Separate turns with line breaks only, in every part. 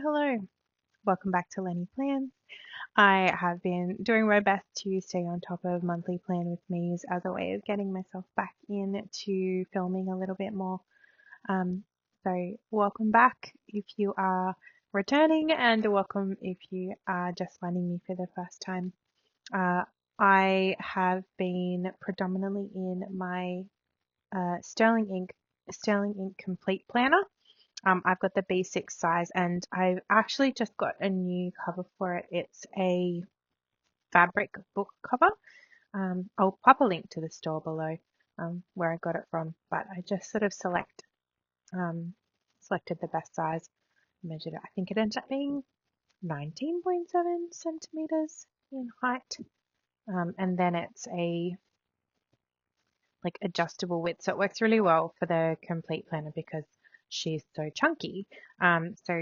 Hello. Welcome back to Lenny Plans. I have been doing my best to stay on top of monthly plan with me's as a way of getting myself back into filming a little bit more. Um, so welcome back if you are returning, and welcome if you are just finding me for the first time. I have been predominantly in my Sterling Ink Complete Planner. I've got the B6 size, and I've actually just got a new cover for it. It's a fabric book cover. I'll pop a link to the store below where I got it from, but I just sort of selected the best size, measured it. I think it ended up being 19.7 centimeters in height, and then it's a like adjustable width, so it works really well for the complete planner because she's so chunky. So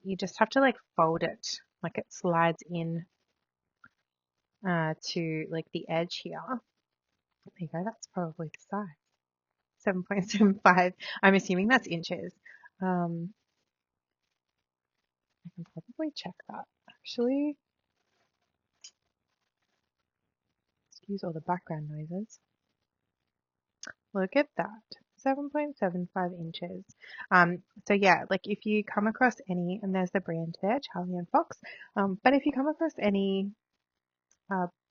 you just have to like fold it, like it slides in to like the edge here. There you go, that's probably the size. 7.75. I'm assuming that's inches. I can probably check that actually. Excuse all the background noises. Look at that. 7.75 inches. So yeah, like if you come across any, and there's the brand there, Charlie and Fox, but if you come across any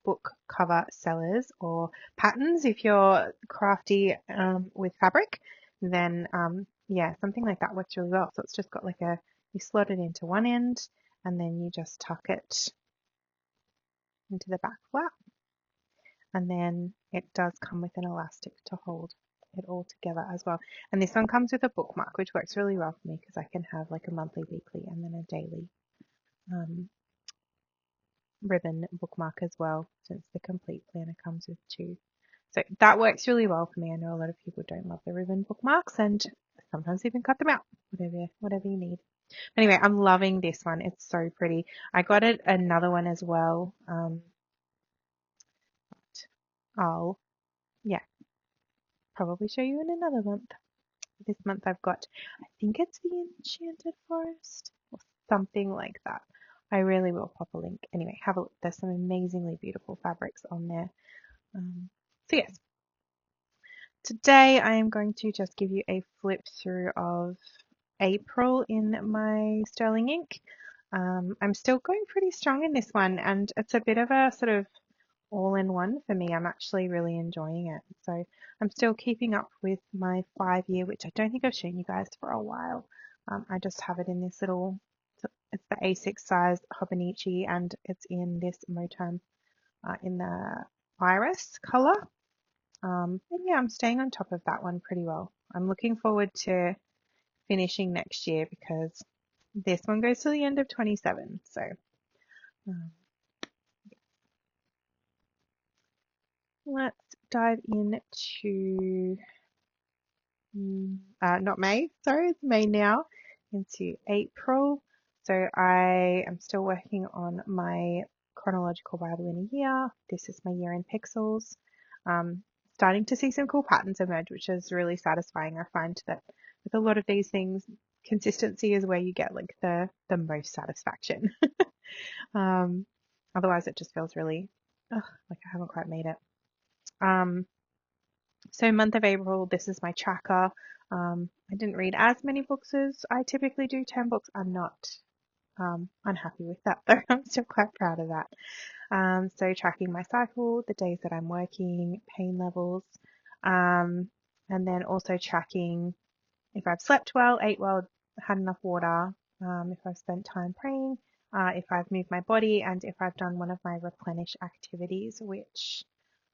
book cover sellers or patterns, if you're crafty with fabric, then yeah, something like that works really well. So it's just got like you slot it into one end and then you just tuck it into the back flap. And then it does come with an elastic to hold it all together as well. And this one comes with a bookmark, which works really well for me because I can have like a monthly, weekly, and then a daily ribbon bookmark as well, since the complete planner comes with two. So that works really well for me. I know a lot of people don't love the ribbon bookmarks and sometimes even cut them out, whatever you need. Anyway, I'm loving this one. It's so pretty. I got it another one as well. I'll yeah, probably show you in another month. This month I've got, I think it's the Enchanted Forest or something like that. I really will pop a link. Anyway, have a look. There's some amazingly beautiful fabrics on there. So yes, today I am going to just give you a flip through of April in my Sterling ink. I'm still going pretty strong in this one, and it's a bit of a sort of all-in-one for me. I'm actually really enjoying it. So I'm still keeping up with my 5-year, which I don't think I've shown you guys for a while. I just have it in this little, it's the A6 size Hobonichi, and it's in this Moterm in the iris color. And yeah, I'm staying on top of that one pretty well. I'm looking forward to finishing next year because this one goes to the end of 27. So let's dive into not May, sorry, it's May now, into April. So I am still working on my chronological Bible in a year. This is my year in pixels. Starting to see some cool patterns emerge, which is really satisfying. I find that with a lot of these things, consistency is where you get like the most satisfaction. Otherwise it just feels really like I haven't quite made it. So month of April, this is my tracker. I didn't read as many books as I typically do, 10 books. I'm not unhappy with that though. I'm still quite proud of that. So tracking my cycle, the days that I'm working, pain levels, and then also tracking if I've slept well, ate well, had enough water, if I've spent time praying, if I've moved my body, and if I've done one of my replenish activities, which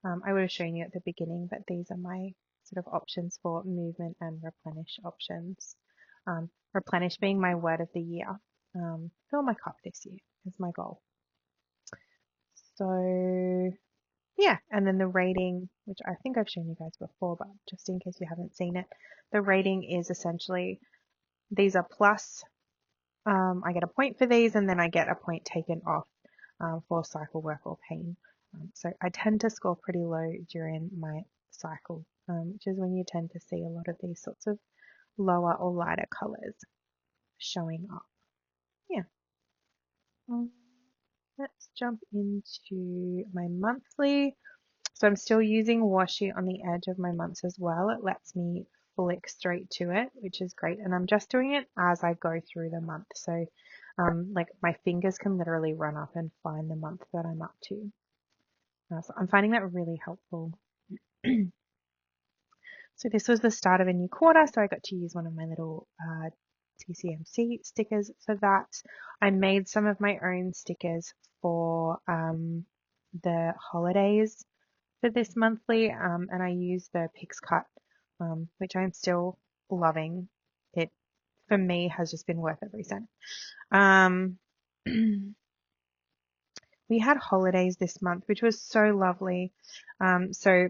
I would have shown you at the beginning, but these are my sort of options for movement and replenish options. Replenish being my word of the year. Fill my cup this year is my goal. So yeah, and then the rating, which I think I've shown you guys before, but just in case you haven't seen it, the rating is essentially, these are plus, I get a point for these, and then I get a point taken off for cycle work or pain. So I tend to score pretty low during my cycle, which is when you tend to see a lot of these sorts of lower or lighter colors showing up. yeah. Um, let's jump into my monthly. So I'm still using washi on the edge of my months as well. It lets me flick straight to it, which is great. And I'm just doing it as I go through the month. So like my fingers can literally run up and find the month that I'm up to. So I'm finding that really helpful. So this was the start of a new quarter, so I got to use one of my little TCMC stickers for that. I made some of my own stickers for the holidays for this monthly, and I used the PixCut, which I'm still loving. It, for me, has just been worth every cent. Um, we had holidays this month, which was so lovely. So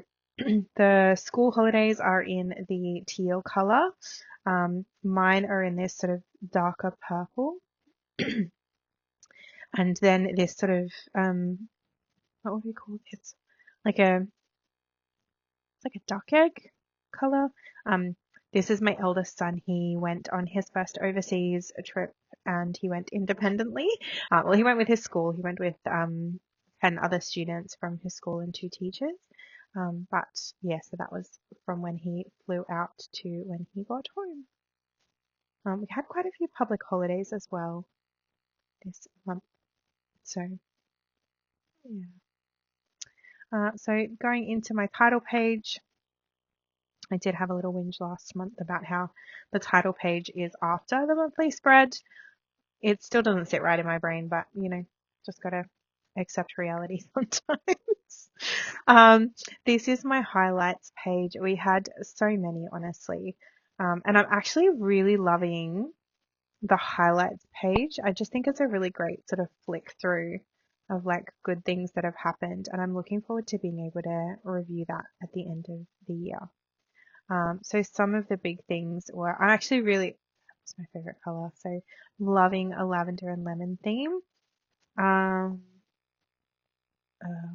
the school holidays are in the teal color. Mine are in this sort of darker purple. And then this sort of, what would we call this? Like a, it's like a duck egg color. Um, this is my eldest son. He went on his first overseas trip and he went independently. Well, he went with his school. He went with 10 other students from his school and 2 teachers. But yeah, so that was from when he flew out to when he got home. We had quite a few public holidays as well this month. So yeah. So going into my title page, I did have a little whinge last month about how the title page is after the monthly spread. It still doesn't sit right in my brain, but you know, just gotta accept reality sometimes. This is my highlights page. We had so many, honestly. And I'm actually really loving the highlights page. I just think it's a really great sort of flick through of like good things that have happened. And I'm looking forward to being able to review that at the end of the year. So some of the big things were, I actually really, that's my favorite color. So I'm loving a lavender and lemon theme. Um, uh,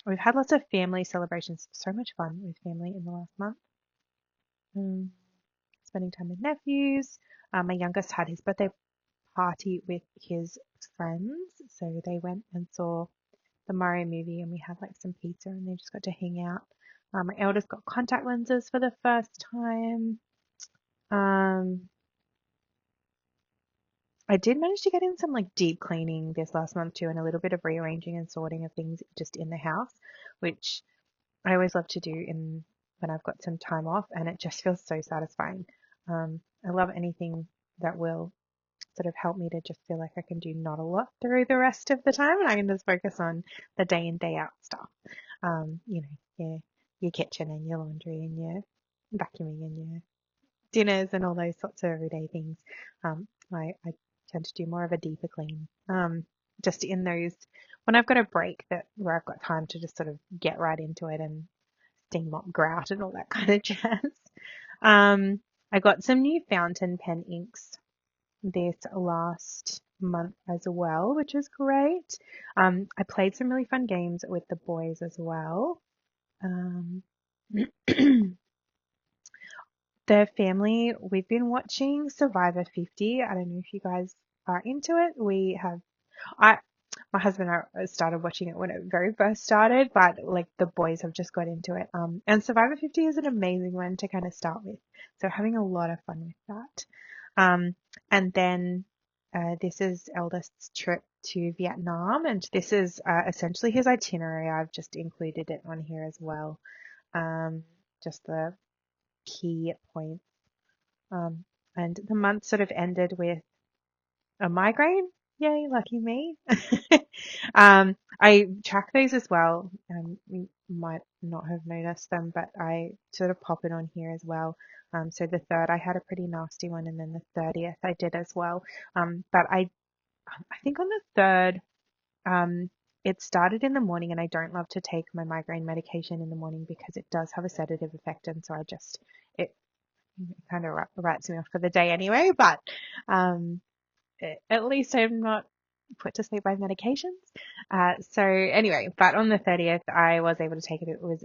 we've had lots of family celebrations, so much fun with family in the last month. Spending time with nephews. My youngest had his birthday party with his friends, so they went and saw the Mario movie, and we had like some pizza, and they just got to hang out. My eldest got contact lenses for the first time. Um, I did manage to get in some like deep cleaning this last month too, and a little bit of rearranging and sorting of things just in the house, which I always love to do in when I've got some time off, and it just feels so satisfying. I love anything that will sort of help me to just feel like I can do not a lot through the rest of the time, and I can just focus on the day in, day out stuff. You know, your kitchen and your laundry and your vacuuming and your dinners and all those sorts of everyday things. I tend to do more of a deeper clean. Just in those when I've got a break that where I've got time to just sort of get right into it and steam up grout and all that kind of jazz. I got some new fountain pen inks this last month as well, which is great. I played some really fun games with the boys as well. Um, the family, we've been watching Survivor 50. I don't know if you guys are into it. I, my husband and I started watching it when it very first started, but like the boys have just got into it. And Survivor 50 is an amazing one to kind of start with. So having a lot of fun with that. And then this is eldest's trip to Vietnam, and this is essentially his itinerary. I've just included it on here as well. Just the key points. And the month sort of ended with a migraine. Yay, lucky me. I track those as well. You might not have noticed them, but I sort of pop it on here as well. So the third, I had a pretty nasty one, and then the 30th I did as well. But I think on the third, it started in the morning, and I don't love to take my migraine medication in the morning because it does have a sedative effect, and so it kind of writes me off for the day anyway. But um, at least I'm not put to sleep by medications. So anyway, but on the 30th, I was able to take it. It was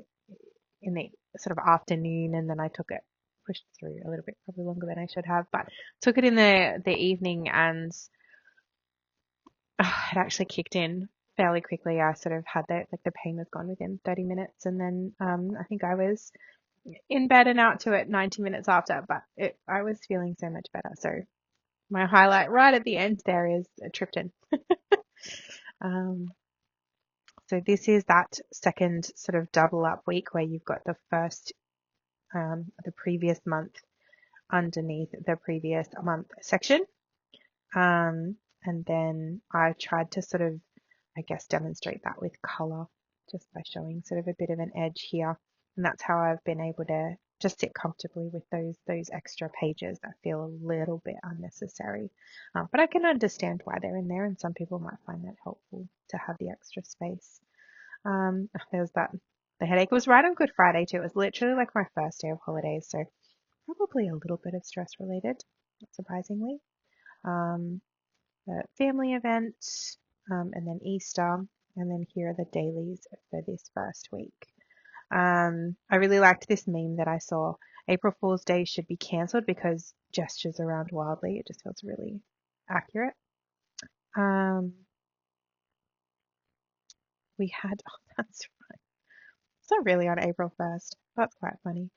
in the sort of afternoon, and then I took it pushed through a little bit, probably longer than I should have, but took it in the evening, and it actually kicked in fairly quickly. I sort of had the pain was gone within 30 minutes, and then I think I was in bed and out to it 90 minutes after, but I was feeling so much better. So my highlight right at the end there is a Tripton. Um, so this is that second sort of double up week where you've got the first, the previous month underneath the previous month section. And then I tried to sort of, I guess, demonstrate that with color just by showing sort of a bit of an edge here. And that's how I've been able to just sit comfortably with those extra pages that feel a little bit unnecessary. But I can understand why they're in there, and some people might find that helpful to have the extra space. There's that. The headache was right on Good Friday too. It was literally like my first day of holidays, so probably a little bit of stress related, not surprisingly. The family event, and then Easter, and then here are the dailies for this first week. I really liked this meme that I saw. April Fool's Day should be cancelled because gestures around wildly. It just feels really accurate. We had, oh, that's right. It's not really on April 1st. That's quite funny.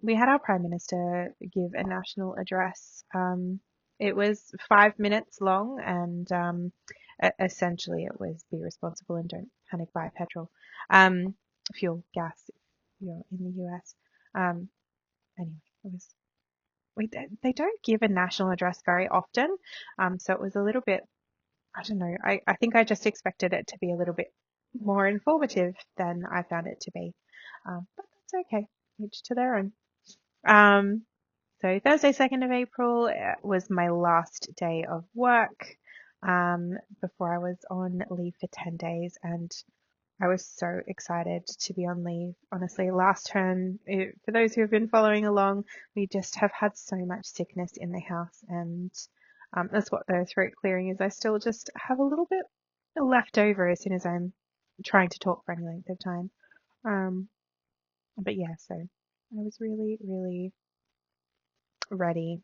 We had our Prime Minister give a national address. It was 5 minutes long, and essentially it was be responsible and don't panic buy petrol, fuel, gas if you're in the US. Anyway, it was they don't give a national address very often, so it was a little bit, I don't know. I think I just expected it to be a little bit more informative than I found it to be. But that's okay. Each to their own. Um, so Thursday, 2nd of April was my last day of work before I was on leave for 10 days, and I was so excited to be on leave. Honestly, last term, for those who have been following along, we just have had so much sickness in the house, and that's what the throat clearing is. I still just have a little bit left over as soon as I'm trying to talk for any length of time. But yeah, so I was really, really ready.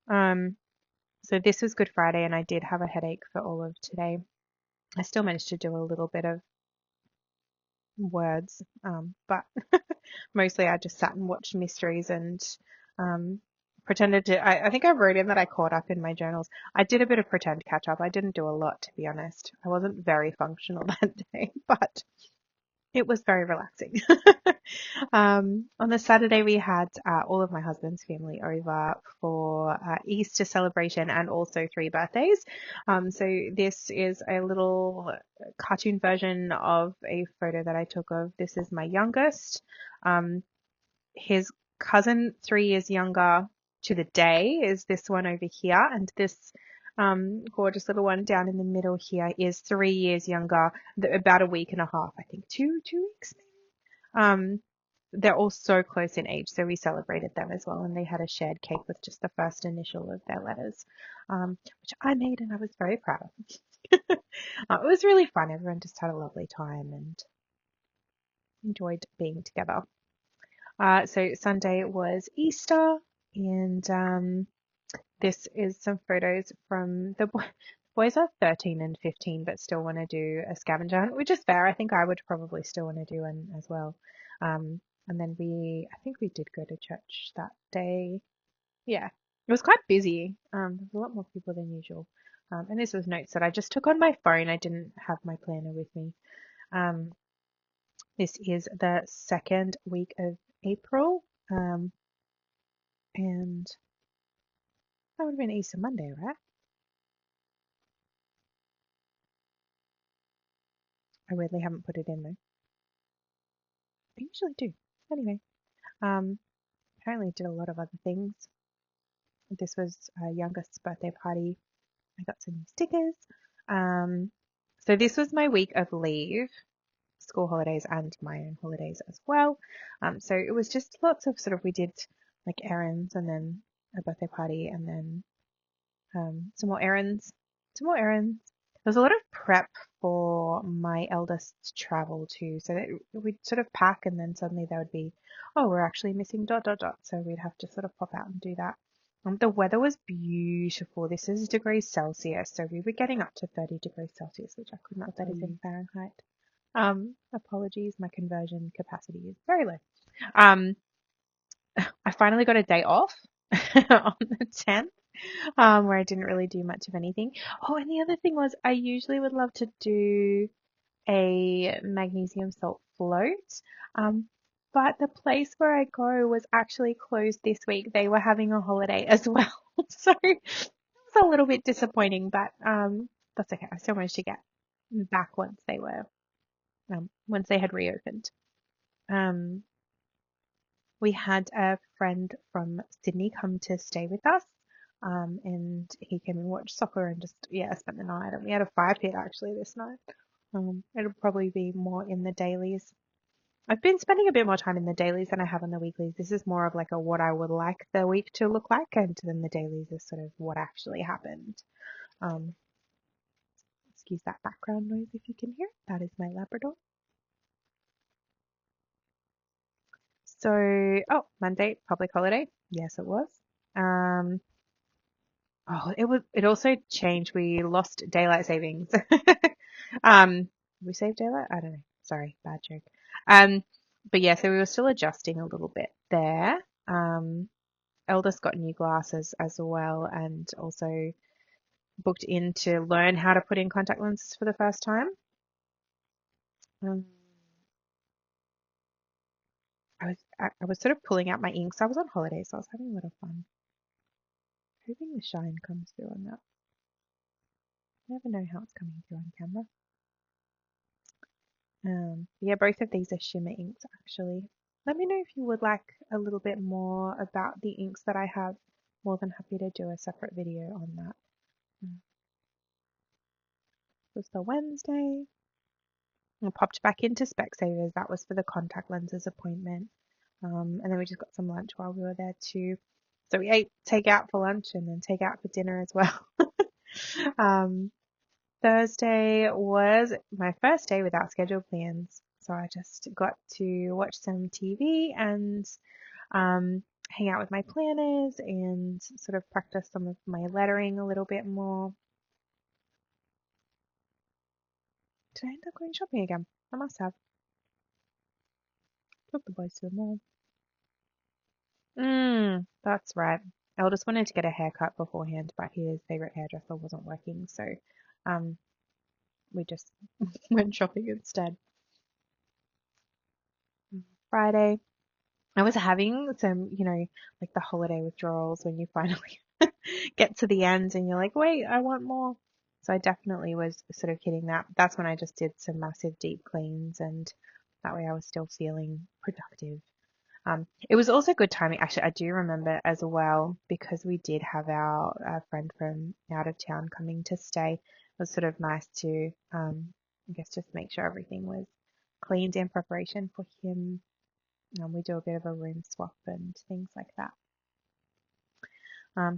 So this was Good Friday, and I did have a headache for all of today. I still managed to do a little bit of words, but mostly I just sat and watched mysteries and pretended to. I think I wrote in that I caught up in my journals. I did a bit of pretend catch up. I didn't do a lot, to be honest. I wasn't very functional that day, but it was very relaxing. On the Saturday, we had all of my husband's family over for Easter celebration and also 3 birthdays. So this is a little cartoon version of a photo that I took of. This is my youngest. His cousin, 3 years younger to the day, is this one over here, and this gorgeous little one down in the middle here is 3 years younger, about a week and a half, I think, 2 weeks maybe. They're all so close in age, so we celebrated them as well, and they had a shared cake with just the first initial of their letters, which I made and I was very proud of. It was really fun. Everyone just had a lovely time and enjoyed being together. So Sunday was Easter, and this is some photos from the boys are 13 and 15, but still want to do a scavenger hunt, which is fair. I think I would probably still want to do one as well. And then I think we did go to church that day. Yeah, it was quite busy. There's a lot more people than usual. And this was notes that I just took on my phone. I didn't have my planner with me. This is the second week of April. And that would have been Easter Monday, right? I weirdly haven't put it in though. I usually do. Anyway, apparently did a lot of other things. This was our youngest's birthday party. I got some new stickers. So this was my week of leave, school holidays and my own holidays as well. So it was just lots of sort of, we did like errands and then a birthday party and then some more errands. There was a lot of prep for my eldest's travel too. So that we'd sort of pack and then suddenly there would be, oh, we're actually missing dot dot dot. So we'd have to sort of pop out and do that. The weather was beautiful. This is degrees Celsius, so we were getting up to 30 degrees Celsius, which I could not tell you in Fahrenheit. Apologies, my conversion capacity is very low. I finally got a day off on the 10th, where I didn't really do much of anything. Oh, and the other thing was I usually would love to do a magnesium salt float. But the place where I go was actually closed this week. They were having a holiday as well. So it was a little bit disappointing, but that's okay. I still managed to get back once they had reopened. We had a friend from Sydney come to stay with us. And he came and watched soccer and just, yeah, spent the night. And we had a fire pit actually this night. It'll probably be more in the dailies. I've been spending a bit more time in the dailies than I have in the weeklies. This is more of like a what I would like the week to look like, and then the dailies is sort of what actually happened. Excuse that background noise if you can hear it. That is my Labrador. So, oh, Monday, public holiday. Yes, it was. Oh, it also changed. We lost daylight savings. We saved daylight? I don't know. Sorry, bad joke. But yeah, so we were still adjusting a little bit there. Eldest got new glasses as well, and also booked in to learn how to put in contact lenses for the first time. I was sort of pulling out my inks. I was on holiday, so I was having a lot of fun. Hoping the shine comes through on that. Never know how it's coming through on camera. Yeah, both of these are shimmer inks actually. Let me know if you would like a little bit more about the inks that I have. More than happy to do a separate video on that. This was the Wednesday. I popped back into Specsavers. That was for the contact lenses appointment. And then we just got some lunch while we were there too. So we ate takeout for lunch and then takeout for dinner as well. Thursday was my first day without scheduled plans. So I just got to watch some TV and hang out with my planners and sort of practice some of my lettering a little bit more. Did I end up going shopping again? I must have. Took the boys to the mall. That's right. Eldest wanted to get a haircut beforehand, but his favorite hairdresser wasn't working, so we just went shopping instead. Friday, I was having some, like the holiday withdrawals when you finally get to the end and you're like, wait, I want more. So I definitely was sort of hitting that. That's when I just did some massive deep cleans, and that way I was still feeling productive. It was also good timing. Actually, I do remember as well, because we did have our friend from out of town coming to stay. It was sort of nice to, I guess, just make sure everything was cleaned in preparation for him. We do a bit of a room swap and things like that.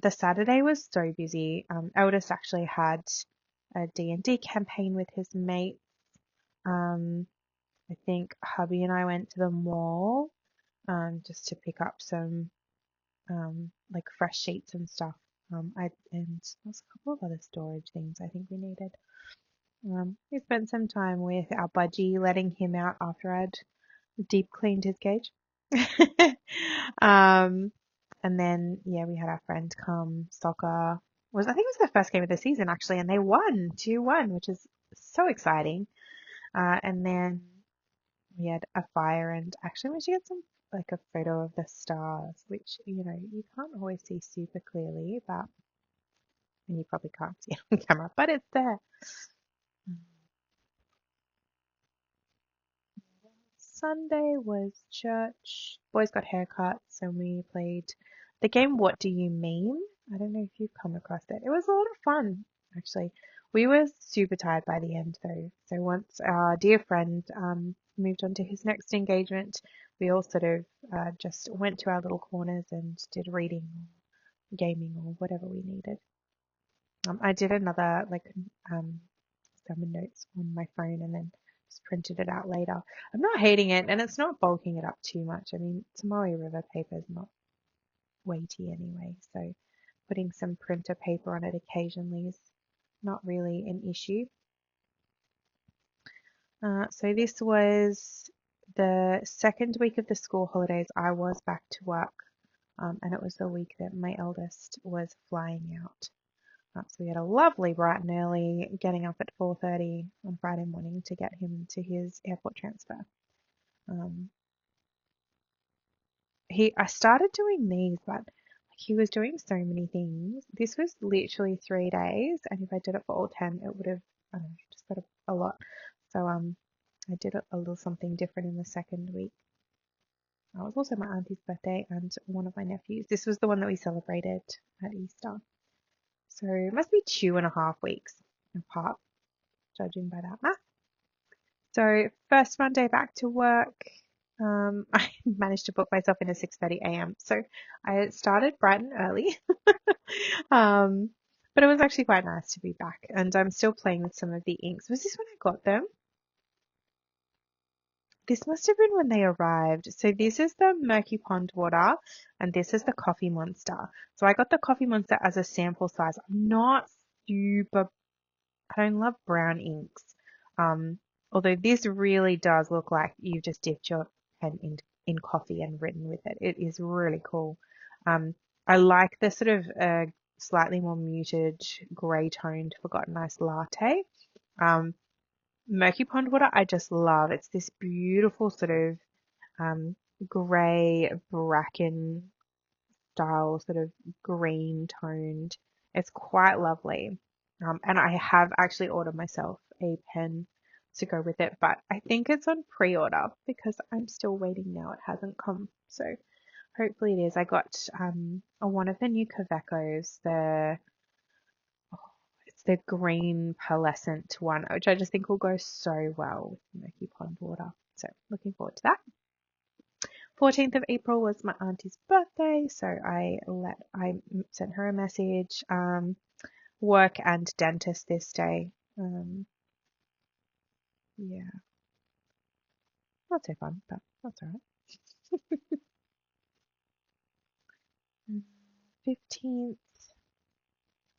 The Saturday was so busy. Eldest actually had a D&D campaign with his mates. I think hubby and I went to the mall just to pick up some like fresh sheets and stuff. And there's a couple of other storage things I think we needed. We spent some time with our budgie, letting him out after I'd deep cleaned his cage. And then yeah, we had our friend come. Soccer I think it was the first game of the season actually, and they won 2-1, which is so exciting. And then we had a fire, and actually managed to get some like a photo of the stars, which you can't always see super clearly, but and you probably can't see it on camera, but it's there. Sunday was church. Boys got haircuts, and we played the game What Do You Mean? I don't know if you've come across it. It was a lot of fun, actually. We were super tired by the end, though. So once our dear friend moved on to his next engagement, we all sort of just went to our little corners and did reading, gaming, or whatever we needed. I did another summer notes on my phone and then just printed it out later. I'm not hating it, and it's not bulking it up too much. I mean, Tomoe River paper is not weighty anyway, so putting some printer paper on it occasionally is not really an issue. So this was the second week of the school holidays. I was back to work, and it was the week that my eldest was flying out. So we had a lovely bright and early getting up at 4:30 on Friday morning to get him to his airport transfer. I started doing these, but he was doing so many things. This was literally 3 days, and if I did it for all 10, it would have, I don't know, just got a lot. So I did a little something different in the second week. It was also my auntie's birthday and one of my nephews. This was the one that we celebrated at Easter. So it must be 2.5 weeks apart, judging by that math. So first Monday back to work, I managed to book myself in at 6:30 a.m. So I started bright and early, but it was actually quite nice to be back. And I'm still playing with some of the inks. Was this when I got them? This must have been when they arrived. So this is the Murky Pond water, and this is the Coffee Monster. So I got the Coffee Monster as a sample size. I'm not super, I don't love brown inks. Although this really does look like you've just dipped your pen in coffee and written with it. It is really cool. I like the sort of slightly more muted grey toned Forgotten Ice latte. Murky Pond water I just love. It's this beautiful sort of grey bracken style, sort of green toned. It's quite lovely. And I have actually ordered myself a pen to go with it, but I think it's on pre-order because I'm still waiting now. It hasn't come. So hopefully it is. I got one of the new Kavekos, it's the green pearlescent one, which I just think will go so well with Murky Pond water. So looking forward to that. 14th of April was my auntie's birthday, so I sent her a message. Work and dentist this day. Yeah, not so fun, but that's alright. 15th,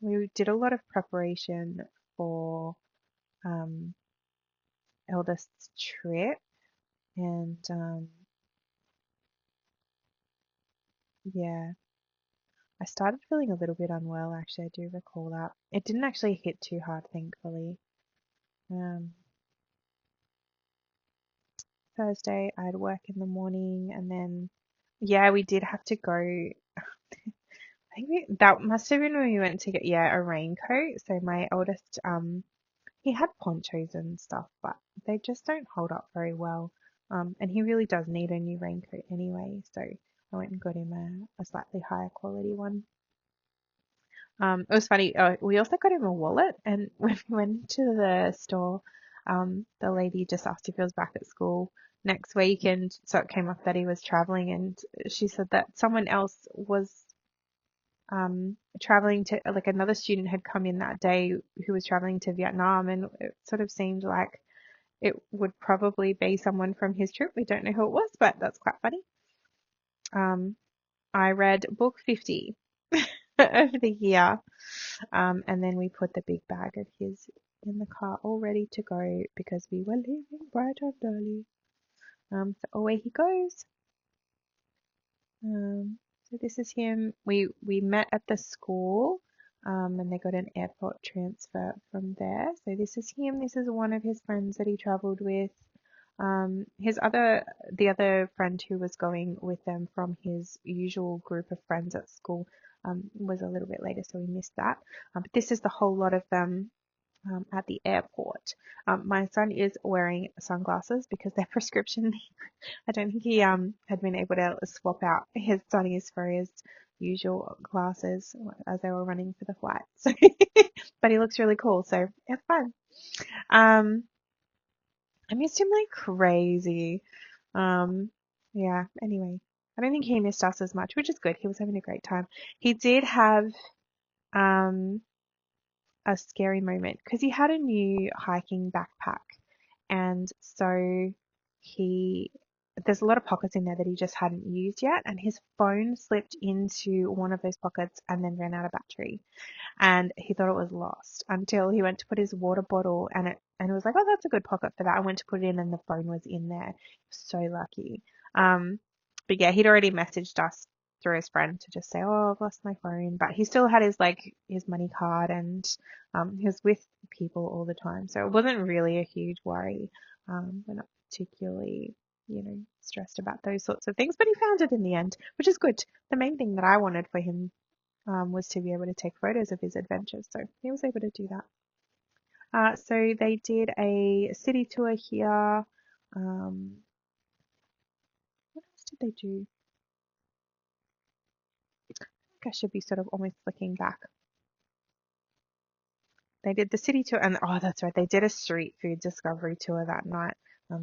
we did a lot of preparation for eldest's trip, and yeah, I started feeling a little bit unwell. Actually, I do recall that. It didn't actually hit too hard, thankfully. Thursday, I had work in the morning, and then yeah, we did have to go. I think that must have been when we went to get a raincoat. So my oldest, he had ponchos and stuff, but they just don't hold up very well. And he really does need a new raincoat anyway. So I went and got him a slightly higher quality one. It was funny. We also got him a wallet, and when we went to the store, the lady just asked if he was back at school next week, and so it came up that he was traveling, and she said that someone else was traveling to, like another student had come in that day who was traveling to Vietnam, and it sort of seemed like it would probably be someone from his trip. We don't know who it was, but that's quite funny. I read book 50 of the year. And then we put the big bag of his in the car all ready to go because we were leaving bright and early. So away he goes. So this is him. We met at the school, and they got an airport transfer from there. So this is him. This is one of his friends that he traveled with. The other friend who was going with them from his usual group of friends at school, was a little bit later, so we missed that. But this is the whole lot of them at the airport. My son is wearing sunglasses because they're prescription. I don't think he had been able to swap out his Sonny's for his usual glasses as they were running for the flight. So, but he looks really cool, so it's fun. I missed him like crazy. Yeah, anyway, I don't think he missed us as much, which is good. He was having a great time. He did have, a scary moment because he had a new hiking backpack, and so he there's a lot of pockets in there that he just hadn't used yet, and his phone slipped into one of those pockets and then ran out of battery, and he thought it was lost until he went to put his water bottle and it was like, oh, that's a good pocket for that. I went to put it in and the phone was in there. So lucky. Um, but yeah, he'd already messaged us through his friend to just say, oh, I've lost my phone. But he still had his money card, and he was with people all the time. So it wasn't really a huge worry. We're not particularly, stressed about those sorts of things, but he found it in the end, which is good. The main thing that I wanted for him was to be able to take photos of his adventures. So he was able to do that. So they did a city tour here. What else did they do? I think I should be sort of almost looking back. They did the city tour, and oh, that's right, they did a street food discovery tour that night.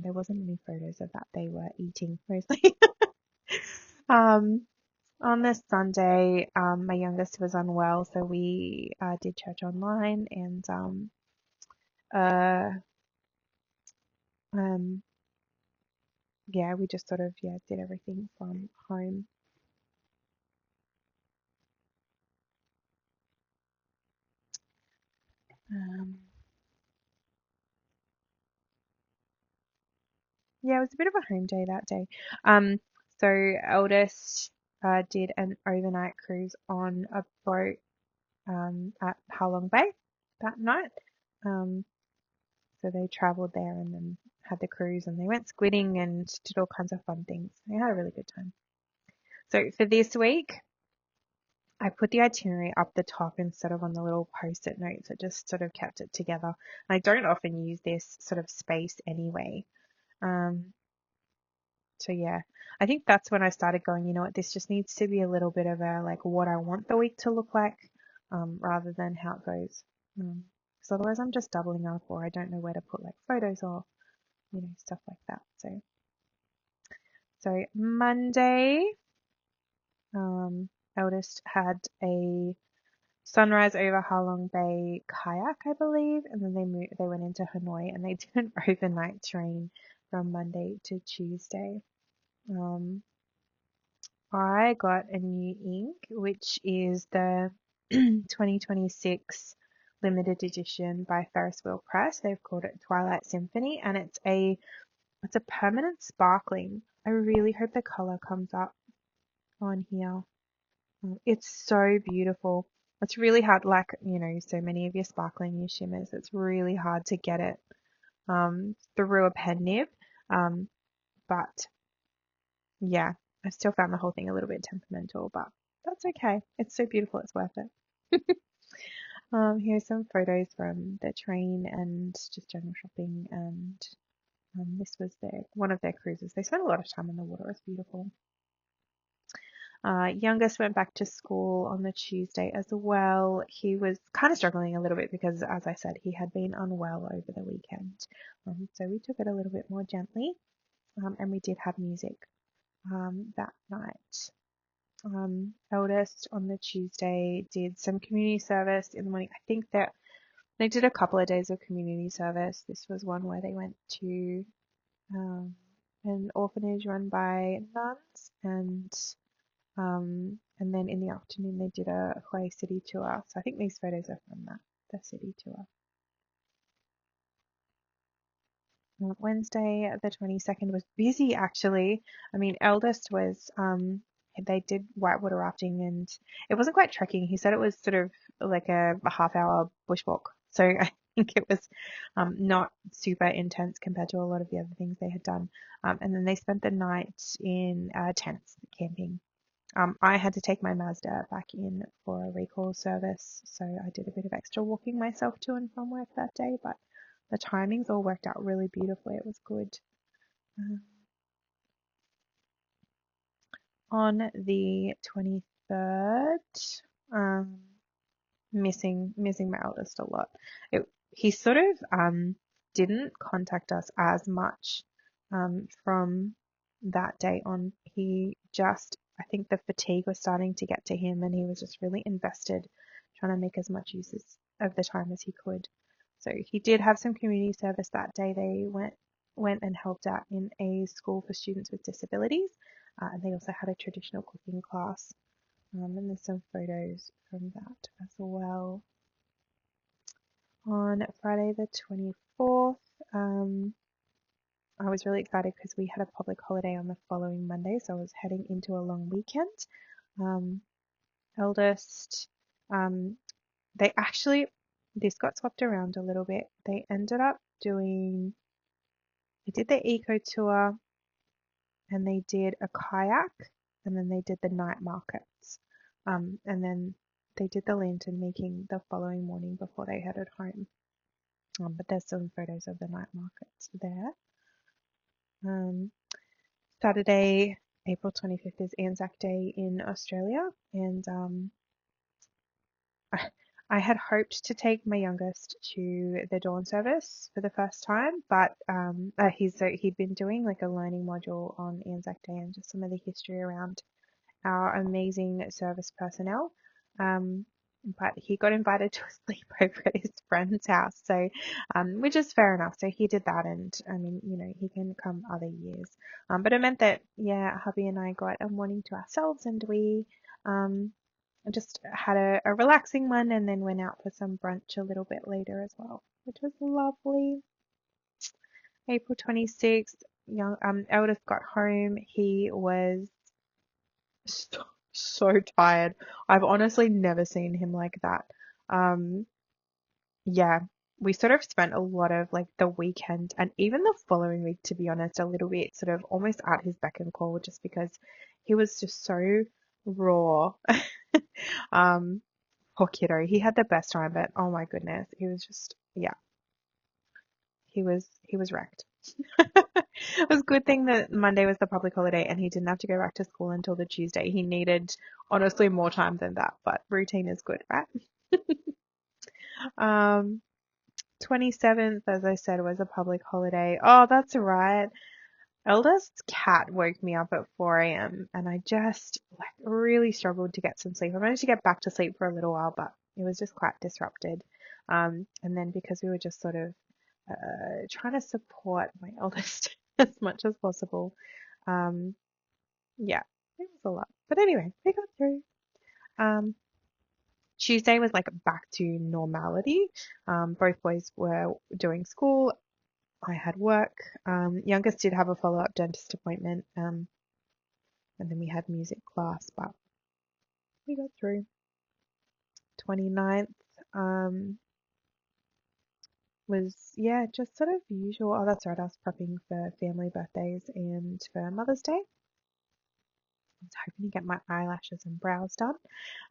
There wasn't any photos of that. They were eating mostly. On this Sunday, my youngest was unwell, so we did church online, and uh, um, yeah, we just sort of did everything from home. Um, yeah, it was a bit of a home day that day. So eldest did an overnight cruise on a boat at Halong Bay that night. Um, so they travelled there and then had the cruise, and they went squidding and did all kinds of fun things. They had a really good time. So for this week, I put the itinerary up the top instead of on the little post-it notes. It just sort of kept it together. I don't often use this sort of space anyway. Um, so yeah, I think that's when I started going, you know what, this just needs to be a little bit of a like what I want the week to look like, rather than how it goes. Because otherwise I'm just doubling up, or I don't know where to put like photos or, stuff like that. So Monday, eldest had a sunrise over Halong Bay kayak, I believe, and then they went into Hanoi, and they did an overnight train from Monday to Tuesday. I got a new ink, which is the 2026 limited edition by Ferris Wheel Press. They've called it Twilight Symphony, and it's a permanent sparkling. I really hope the color comes up on here. It's so beautiful. It's really hard, like, so many of your sparkling, your shimmers, it's really hard to get it through a pen nib. But yeah, I still found the whole thing a little bit temperamental, but that's okay. It's so beautiful, it's worth it. Here's some photos from the train and just general shopping, and this was one of their cruises. They spent a lot of time on the water. It was beautiful. Youngest went back to school on the Tuesday as well. He was kind of struggling a little bit because, as I said, he had been unwell over the weekend. So we took it a little bit more gently, and we did have music that night. Eldest on the Tuesday did some community service in the morning. I think that they did a couple of days of community service. This was one where they went to an orphanage run by nuns, and then in the afternoon they did a Hawaii city tour. So I think these photos are from the city tour. Wednesday the 22nd was busy actually. I mean, eldest was they did whitewater rafting, and it wasn't quite trekking. He said it was sort of like a half-hour bushwalk. So I think it was not super intense compared to a lot of the other things they had done. And then they spent the night in tents camping. I had to take my Mazda back in for a recall service, so I did a bit of extra walking myself to and from work that day, but the timings all worked out really beautifully. It was good. On the 23rd, missing my eldest a lot. He sort of didn't contact us as much from that day on. I think the fatigue was starting to get to him, and he was just really invested, trying to make as much use of the time as he could. So he did have some community service that day. They went and helped out in a school for students with disabilities, and they also had a traditional cooking class. And there's some photos from that as well. On Friday the 24th, I was really excited because we had a public holiday on the following Monday, so I was heading into a long weekend. Eldest, they actually, this got swapped around a little bit. They ended up they did the eco tour and they did a kayak and then they did the night markets. And then they did the lantern making the following morning before they headed home. But there's some photos of the night markets there. Saturday, April 25th is Anzac Day in Australia, and I had hoped to take my youngest to the dawn service for the first time, but he'd been doing like a learning module on Anzac Day and just some of the history around our amazing service personnel. But he got invited to a sleepover at his friend's house, so which is fair enough. So he did that, and I mean, he can come other years. But it meant that hubby and I got a morning to ourselves, and we just had a relaxing one, and then went out for some brunch a little bit later as well, which was lovely. April 26th, eldest got home. He was so tired. I've honestly never seen him like that. Um, yeah, we sort of spent a lot of like the weekend and even the following week, to be honest, a little bit sort of almost at his beck and call just because he was just so raw. Poor kiddo. He had the best time, but oh my goodness, he was just, yeah, he was wrecked. It was a good thing that Monday was the public holiday and he didn't have to go back to school until the Tuesday. He needed honestly more time than that, but routine is good, right? 27th, as I said, was a public holiday. Oh, that's right. Eldest's cat woke me up at 4 a.m. and I just like really struggled to get some sleep. I managed to get back to sleep for a little while, but it was just quite disrupted. And then because we were just sort of trying to support my eldest as much as possible, yeah, it was a lot. But anyway, we got through. Tuesday was like back to normality. Both boys were doing school. I had work. Youngest did have a follow-up dentist appointment. And then we had music class, but we got through. 29th was, yeah, just sort of usual. Oh, that's right. I was prepping for family birthdays and for Mother's Day. I was hoping to get my eyelashes and brows done.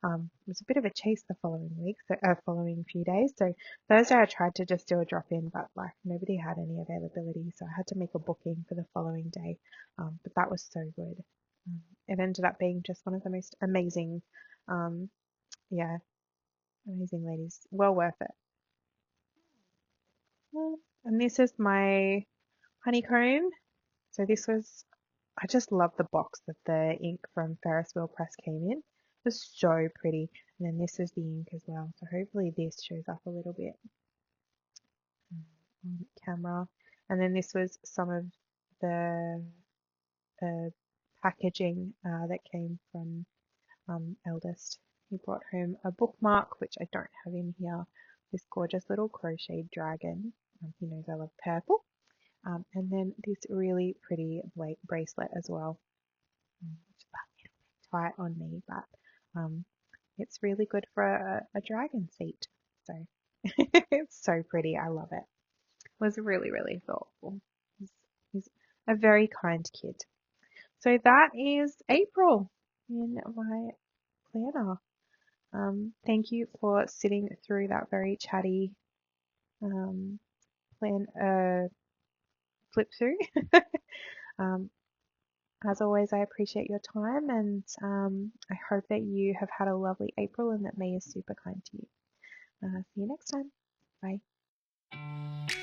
It was a bit of a chase the following week, following few days. So Thursday I tried to just do a drop in, but like nobody had any availability, so I had to make a booking for the following day. But that was so good. It ended up being just one of the most amazing, yeah, amazing ladies. Well worth it. And this is my honeycomb. So this was I just love the box that the ink from Ferris Wheel Press came in. It was so pretty. And then this is the ink as well. So hopefully this shows up a little bit on camera. And then this was some of the packaging that came from Eldest. He brought home a bookmark, which I don't have in here. This gorgeous little crocheted dragon. He knows I love purple. And then this really pretty bracelet as well. Which is a little bit tight on me, but it's really good for a dragon seat. So it's so pretty. I love it. It was really, really thoughtful. He's a very kind kid. So that is April in my planner. Thank you for sitting through that very chatty flip through. um, As always, I appreciate your time and I hope that you have had a lovely April and that May is super kind to you. See you next time. Bye.